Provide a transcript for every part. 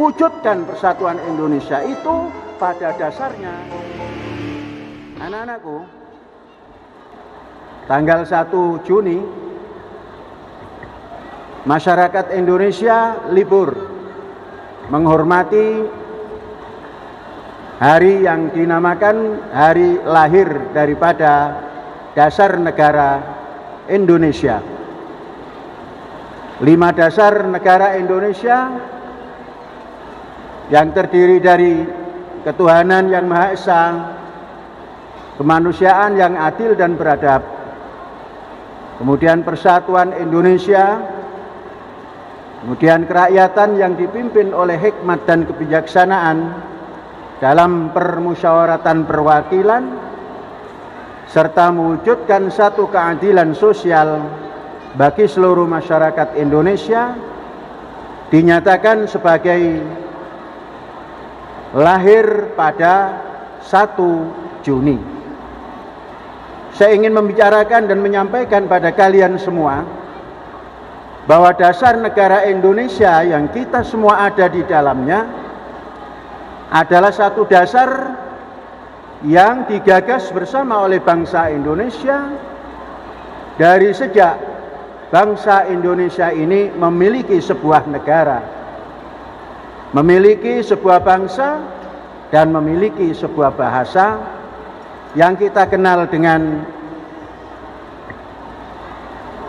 wujudkan persatuan Indonesia itu pada dasarnya, anak-anakku, tanggal 1 Juni masyarakat Indonesia libur menghormati hari yang dinamakan hari lahir daripada dasar negara Indonesia. 5 dasar negara Indonesia yang terdiri dari ketuhanan yang Maha Esa, kemanusiaan yang adil dan beradab, kemudian persatuan Indonesia, kemudian kerakyatan yang dipimpin oleh hikmat dan kebijaksanaan dalam permusyawaratan perwakilan, serta mewujudkan satu keadilan sosial bagi seluruh masyarakat Indonesia, dinyatakan sebagai lahir pada 1 Juni. Saya ingin membicarakan dan menyampaikan pada kalian semua bahwa dasar negara Indonesia yang kita semua ada di dalamnya adalah satu dasar yang digagas bersama oleh bangsa Indonesia dari sejak bangsa Indonesia ini memiliki sebuah negara, memiliki sebuah bangsa, dan memiliki sebuah bahasa yang kita kenal dengan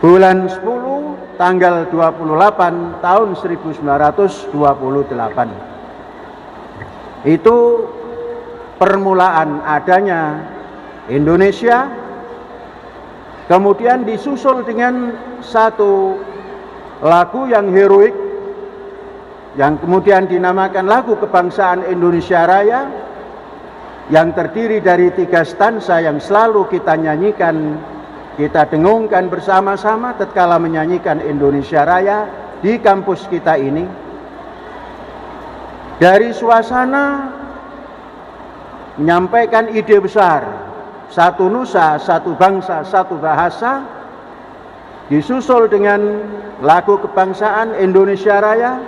bulan 10 tanggal 28 tahun 1928. Itu permulaan adanya Indonesia. Kemudian disusul dengan satu lagu yang heroik yang kemudian dinamakan lagu kebangsaan Indonesia Raya, yang terdiri dari 3 stansa yang selalu kita nyanyikan, kita dengungkan bersama-sama tatkala menyanyikan Indonesia Raya di kampus kita ini. Dari suasana menyampaikan ide besar satu nusa, satu bangsa, satu bahasa, disusul dengan lagu kebangsaan Indonesia Raya,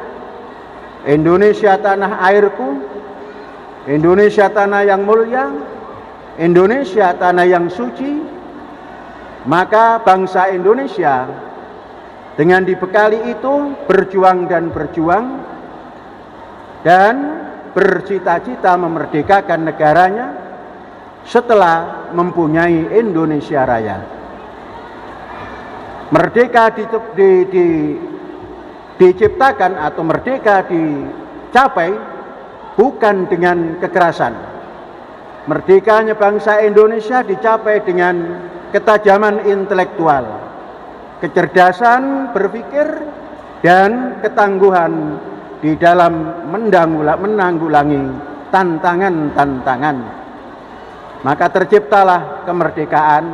Indonesia tanah airku, Indonesia tanah yang mulia, Indonesia tanah yang suci. Maka bangsa Indonesia dengan dibekali itu berjuang dan bercita-cita memerdekakan negaranya setelah mempunyai Indonesia Raya. Merdeka diciptakan atau merdeka dicapai bukan dengan kekerasan. Merdekanya bangsa Indonesia dicapai dengan ketajaman intelektual, kecerdasan berpikir, dan ketangguhan di dalam menanggulangi tantangan-tantangan. Maka terciptalah kemerdekaan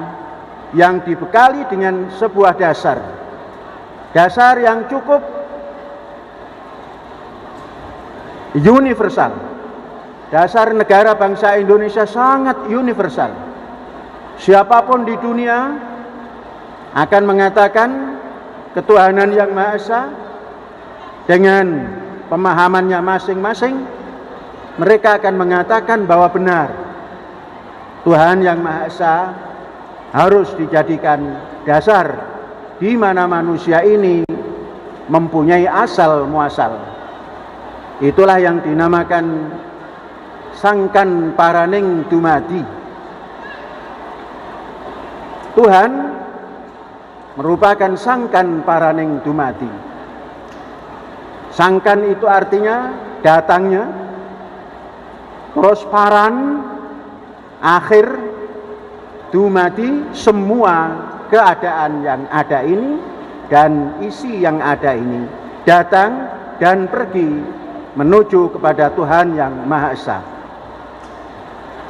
yang dibekali dengan sebuah dasar yang cukup universal. Dasar negara bangsa Indonesia sangat universal. Siapapun di dunia akan mengatakan ketuhanan yang Maha Esa dengan pemahamannya masing-masing. Mereka akan mengatakan bahwa benar Tuhan yang Maha Esa harus dijadikan dasar di mana manusia ini mempunyai asal muasal. Itulah yang dinamakan sangkan paraning dumadi. Tuhan merupakan sangkan paraning dumadi. Sangkan itu artinya datangnya, terus paran akhir, dumadi semua keadaan yang ada ini dan isi yang ada ini datang dan pergi menuju kepada Tuhan yang Maha Esa.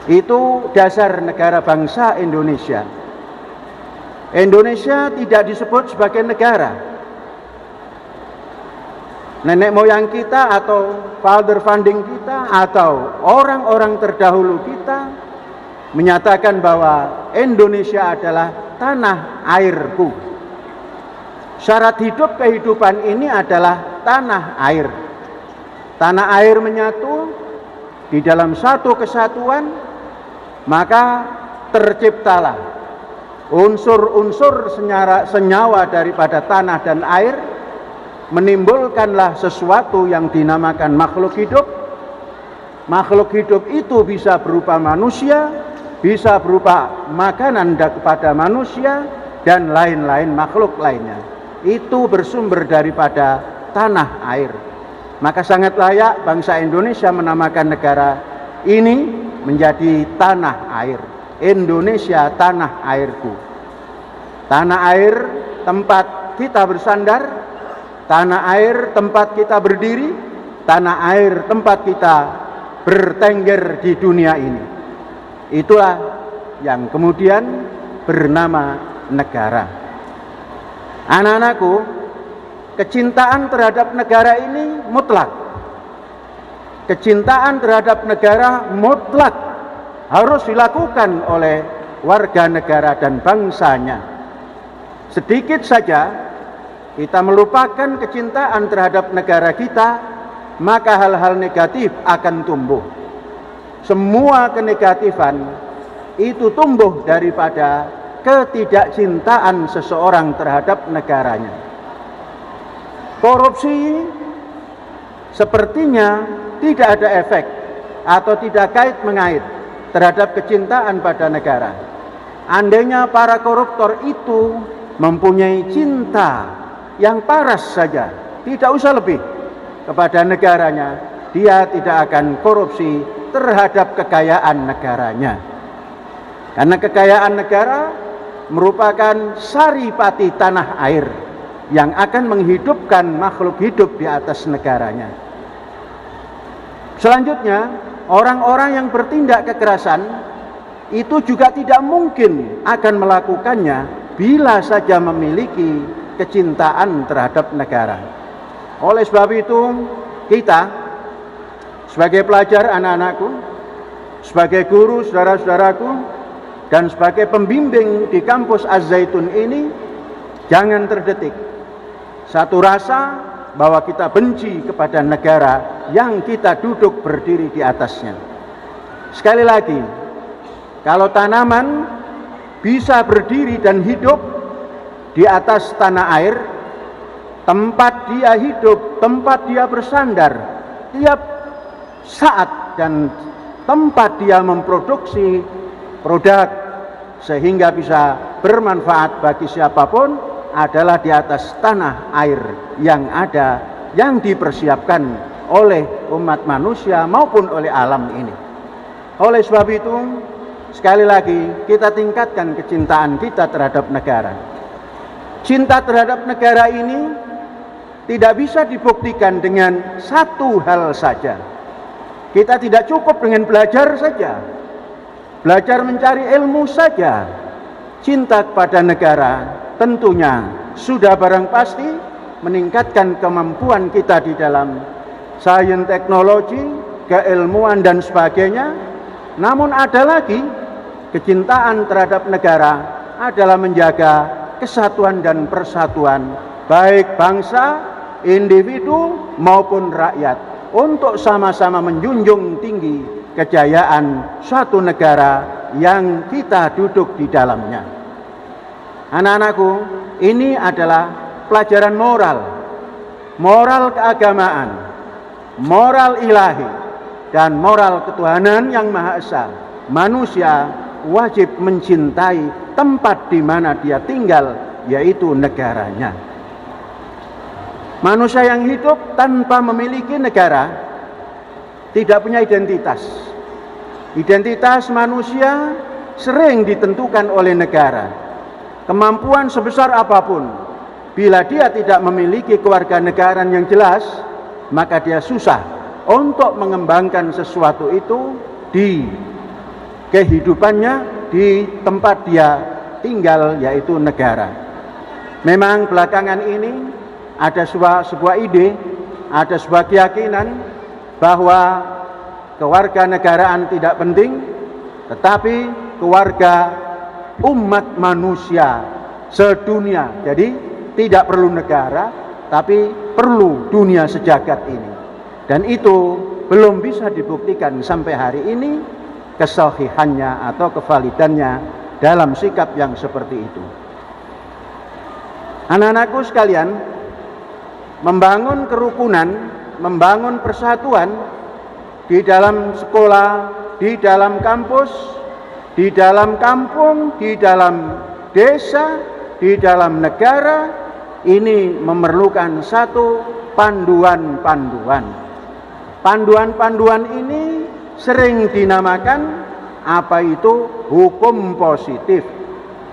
Itu dasar negara bangsa Indonesia. Indonesia tidak disebut sebagai negara. Nenek moyang kita atau father founding kita atau orang-orang terdahulu kita menyatakan bahwa Indonesia adalah tanah airku. Syarat hidup kehidupan ini adalah tanah air. tanah air menyatu di dalam satu kesatuan, maka terciptalah unsur-unsur senyawa daripada tanah dan air, menimbulkanlah sesuatu yang dinamakan makhluk hidup. Makhluk hidup itu bisa berupa manusia, bisa berupa makanan kepada manusia, dan lain-lain makhluk lainnya. Itu bersumber daripada tanah air. Maka sangat layak bangsa Indonesia menamakan negara ini menjadi tanah air. Indonesia tanah airku. Tanah air tempat kita bersandar, tanah air tempat kita berdiri, tanah air tempat kita bertengger di dunia ini. Itulah yang kemudian bernama negara. Anak-anakku, kecintaan terhadap negara ini mutlak. Kecintaan terhadap negara mutlak harus dilakukan oleh warga negara dan bangsanya. Sedikit saja kita melupakan kecintaan terhadap negara kita, maka hal-hal negatif akan tumbuh. Semua kenegatifan itu tumbuh daripada ketidakcintaan seseorang terhadap negaranya. Korupsi sepertinya tidak ada efek atau tidak kait-mengait terhadap kecintaan pada negara. Andainya para koruptor itu mempunyai cinta yang paras saja, tidak usah lebih kepada negaranya, dia tidak akan korupsi terhadap kekayaan negaranya. Karena kekayaan negara merupakan saripati tanah air yang akan menghidupkan makhluk hidup di atas negaranya. Selanjutnya, orang-orang yang bertindak kekerasan itu juga tidak mungkin akan melakukannya bila saja memiliki kecintaan terhadap negara. Oleh sebab itu, kita sebagai pelajar anak-anakku, sebagai guru saudara-saudaraku, dan sebagai pembimbing di kampus Az-Zaitun ini, jangan terdetik satu rasa bahwa kita benci kepada negara yang kita duduk berdiri di atasnya. Sekali lagi, kalau tanaman bisa berdiri dan hidup di atas tanah air, tempat dia hidup, tempat dia bersandar, tiap saat dan tempat dia memproduksi produk sehingga bisa bermanfaat bagi siapapun adalah di atas tanah air yang ada, yang dipersiapkan oleh umat manusia maupun oleh alam ini. Oleh sebab itu, sekali lagi kita tingkatkan kecintaan kita terhadap negara. Cinta terhadap negara ini tidak bisa dibuktikan dengan satu hal saja. Kita tidak cukup dengan belajar saja, belajar mencari ilmu saja. Cinta kepada negara tentunya sudah barang pasti meningkatkan kemampuan kita di dalam sains, teknologi, keilmuan dan sebagainya. Namun ada lagi, kecintaan terhadap negara adalah menjaga kesatuan dan persatuan baik bangsa, individu maupun rakyat untuk sama-sama menjunjung tinggi kejayaan suatu negara yang kita duduk di dalamnya. Anak-anakku, ini adalah pelajaran moral, moral keagamaan, moral ilahi, dan moral ketuhanan yang Maha Esa. Manusia wajib mencintai tempat di mana dia tinggal, yaitu negaranya. Manusia yang hidup tanpa memiliki negara tidak punya identitas. Identitas manusia sering ditentukan oleh negara. Kemampuan sebesar apapun, bila dia tidak memiliki kewarganegaraan yang jelas, maka dia susah untuk mengembangkan sesuatu itu di kehidupannya, di tempat dia tinggal, yaitu negara. Memang belakangan ini ada sebuah ide, ada sebuah keyakinan bahwa kewarganegaraan tidak penting, tetapi keluarga umat manusia sedunia. Jadi tidak perlu negara, tapi perlu dunia sejagat ini. Dan itu belum bisa dibuktikan sampai hari ini kesahihannya atau kevalidannya dalam sikap yang seperti itu. Anak-anakku sekalian, membangun kerukunan, membangun persatuan di dalam sekolah, di dalam kampus, di dalam kampung, di dalam desa, di dalam negara, ini memerlukan satu panduan-panduan. Panduan-panduan ini sering dinamakan apa itu hukum positif.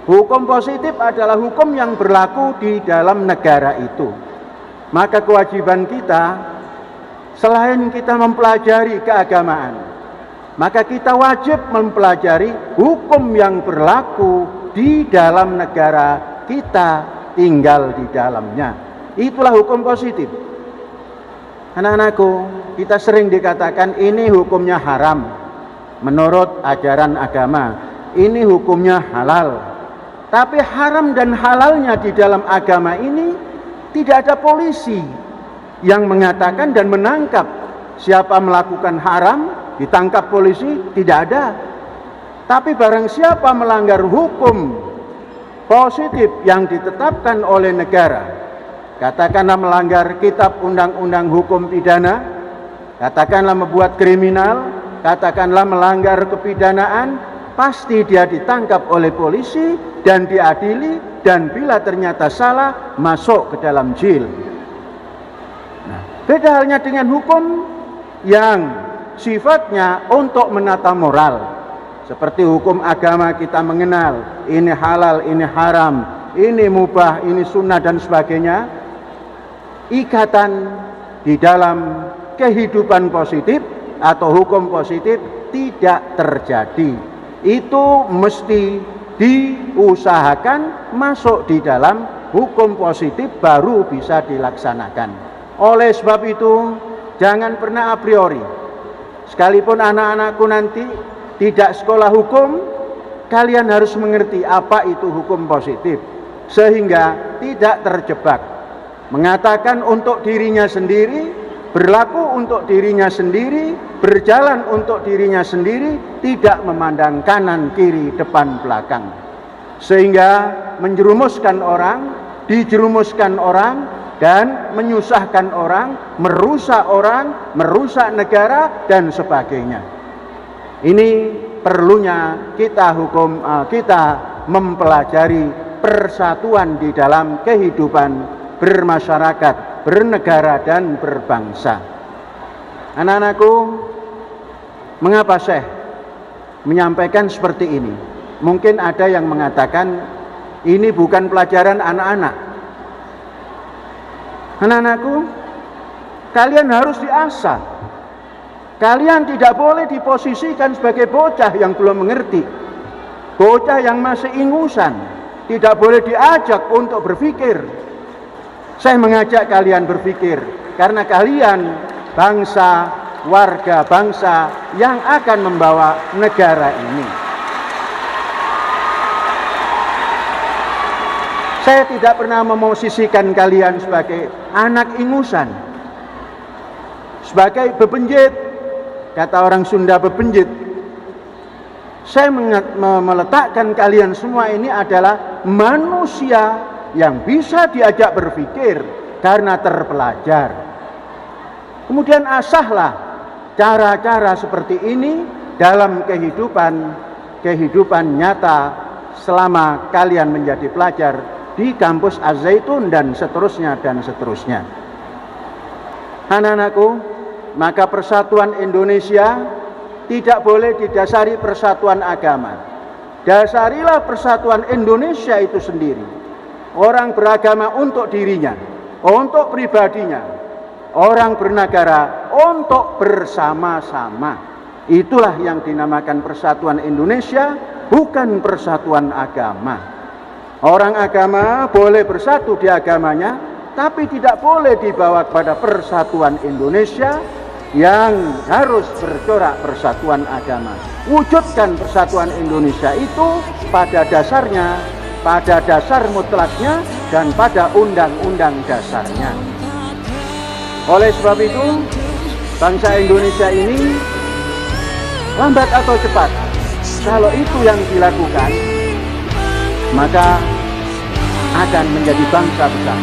Hukum positif adalah hukum yang berlaku di dalam negara itu. Maka kewajiban kita, selain kita mempelajari keagamaan, maka kita wajib mempelajari hukum yang berlaku di dalam negara kita tinggal di dalamnya. Itulah hukum positif. Anak-anakku, kita sering dikatakan ini hukumnya haram menurut ajaran agama, ini hukumnya halal. Tapi haram dan halalnya di dalam agama ini tidak ada polisi yang mengatakan dan menangkap siapa melakukan haram, ditangkap polisi, tidak ada. Tapi barang siapa melanggar hukum positif yang ditetapkan oleh negara, katakanlah melanggar kitab undang-undang hukum pidana, katakanlah membuat kriminal, katakanlah melanggar kepidanaan, pasti dia ditangkap oleh polisi dan diadili, dan bila ternyata salah masuk ke dalam jail. Nah, beda halnya dengan hukum yang sifatnya untuk menata moral. Seperti hukum agama kita mengenal ini halal, ini haram, ini mubah, ini sunnah dan sebagainya. Ikatan di dalam kehidupan positif atau hukum positif tidak terjadi. Itu mesti diusahakan masuk di dalam hukum positif baru bisa dilaksanakan. Oleh sebab itu, jangan pernah a priori. Sekalipun anak-anakku nanti tidak sekolah hukum, kalian harus mengerti apa itu hukum positif, sehingga tidak terjebak mengatakan untuk dirinya sendiri, berlaku untuk dirinya sendiri, berjalan untuk dirinya sendiri, tidak memandang kanan, kiri, depan, belakang. Sehingga menjerumuskan orang, dijerumuskan orang, dan menyusahkan orang, merusak negara, dan sebagainya. Ini perlunya kita mempelajari persatuan di dalam kehidupan bermasyarakat, bernegara, dan berbangsa. Anak-anakku, mengapa Syekh menyampaikan seperti ini? Mungkin ada yang mengatakan ini bukan pelajaran anak-anak. Anak-anakku, kalian harus diasah. Kalian tidak boleh diposisikan sebagai bocah yang belum mengerti, bocah yang masih ingusan, tidak boleh diajak untuk berpikir. Saya mengajak kalian berpikir, karena kalian bangsa, warga bangsa yang akan membawa negara ini. Saya tidak pernah memosisikan kalian sebagai anak ingusan, sebagai bebenjit. Kata orang Sunda bebenjit. Saya meletakkan kalian semua ini adalah manusia yang bisa diajak berpikir karena terpelajar. Kemudian asahlah cara-cara seperti ini dalam kehidupan nyata selama kalian menjadi pelajar di kampus Az-Zaitun dan seterusnya dan seterusnya. Anak-anakku, maka persatuan Indonesia tidak boleh didasari persatuan agama. Dasarilah persatuan Indonesia itu sendiri. Orang beragama untuk dirinya, untuk pribadinya. Orang bernegara untuk bersama-sama. Itulah yang dinamakan persatuan Indonesia, bukan persatuan agama. Orang agama boleh bersatu di agamanya, tapi tidak boleh dibawa kepada persatuan Indonesia yang harus bercorak persatuan agama. Wujudkan persatuan Indonesia itu pada dasarnya, pada dasar mutlaknya, dan pada undang-undang dasarnya. Oleh sebab itu, bangsa Indonesia ini lambat atau cepat, kalau itu yang dilakukan, maka akan menjadi bangsa besar.